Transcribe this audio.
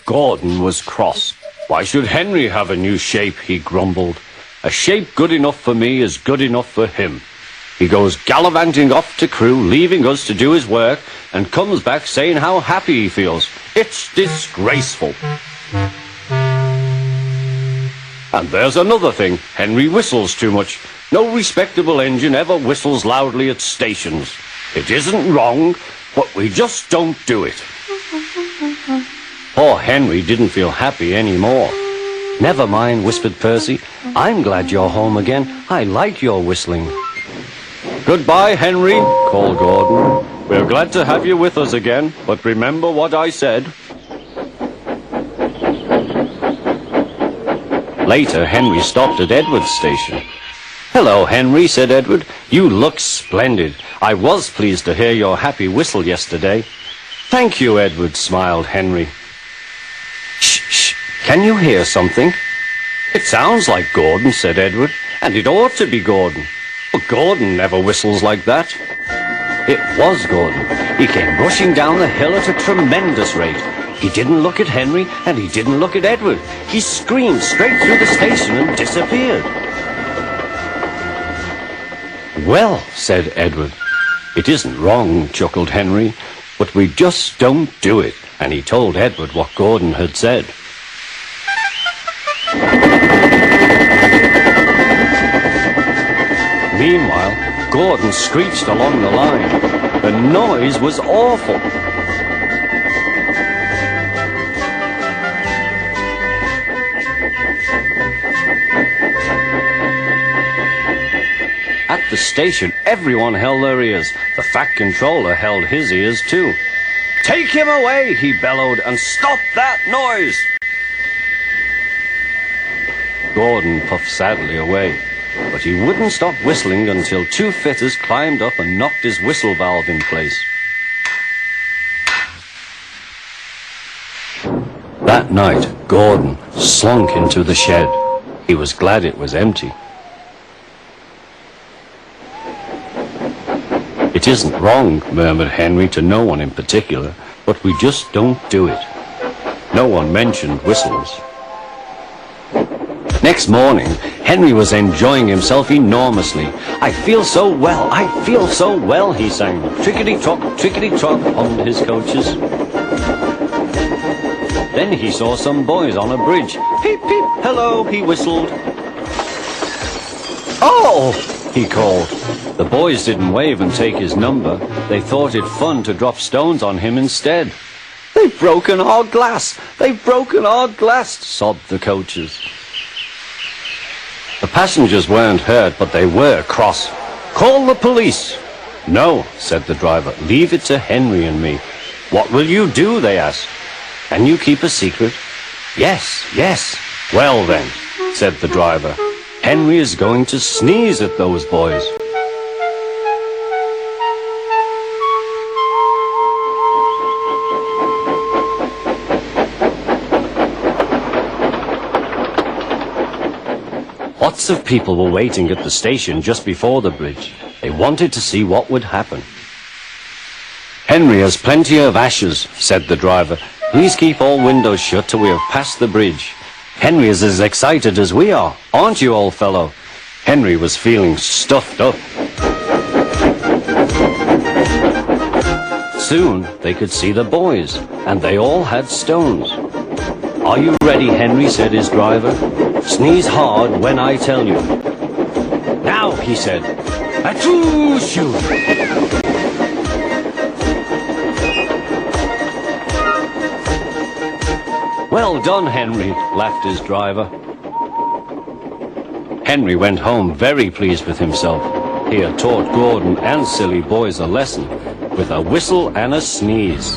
Gordon was cross. Why should Henry have a new shape, he grumbled. A shape good enough for me is good enough for him. He goes gallivanting off to Crewe, leaving us to do his work, and comes back saying how happy he feels. It's disgraceful. And there's another thing. Henry whistles too much. No respectable engine ever whistles loudly at stations. It isn't wrong, but we just don't do it. Poor Henry didn't feel happy anymore. Never mind, whispered Percy. I'm glad you're home again. I like your whistling. Goodbye, Henry, called Gordon. We're glad to have you with us again, but remember what I said. Later, Henry stopped at Edward's station. Hello, Henry, said Edward. You look splendid. I was pleased to hear your happy whistle yesterday. Thank you, Edward, smiled Henry. Shh, shh. Can you hear something? It sounds like Gordon, said Edward, and it ought to be Gordon. But Gordon never whistles like that. It was Gordon. He came rushing down the hill at a tremendous rate. He didn't look at Henry, and he didn't look at Edward. He screamed straight through the station and disappeared. Well, said Edward. It isn't wrong, chuckled Henry, but we just don't do it. And he told Edward what Gordon had said. Meanwhile, Gordon screeched along the line. The noise was awful. At the station, everyone held their ears. The Fat Controller held his ears too. Take him away, he bellowed, and stop that noise! Gordon puffed sadly away, but he wouldn't stop whistling until two fitters climbed up and knocked his whistle valve in place. That night, Gordon slunk into the shed. He was glad it was empty. It isn't wrong, murmured Henry to no one in particular, but we just don't do it. No one mentioned whistles. Next morning, Henry was enjoying himself enormously. I feel so well, he sang. Trickety-trock, hummed his coaches. Then he saw some boys on a bridge. Peep, peep, hello, he whistled. Oh, he called. The boys didn't wave and take his number. They thought it fun to drop stones on him instead. They've broken our glass! They've broken our glass! Sobbed the coaches. The passengers weren't hurt, but they were cross. Call the police! No, said the driver. Leave it to Henry and me. What will you do, they asked. Can you keep a secret? Yes, yes. Well then, said the driver. Henry is going to sneeze at those boys. Lots of people were waiting at the station just before the bridge. They wanted to see what would happen. Henry has plenty of ashes, said the driver. Please keep all windows shut till we have passed the bridge. Henry is as excited as we are, aren't you, old fellow? Henry was feeling stuffed up. Soon they could see the boys, and they all had stones. Are you ready, Henry, said his driver. Sneeze hard when I tell you. Now, he said. Achoo, shoo! Well done, Henry, laughed his driver. Henry went home very pleased with himself. He had taught Gordon and silly boys a lesson with a whistle and a sneeze.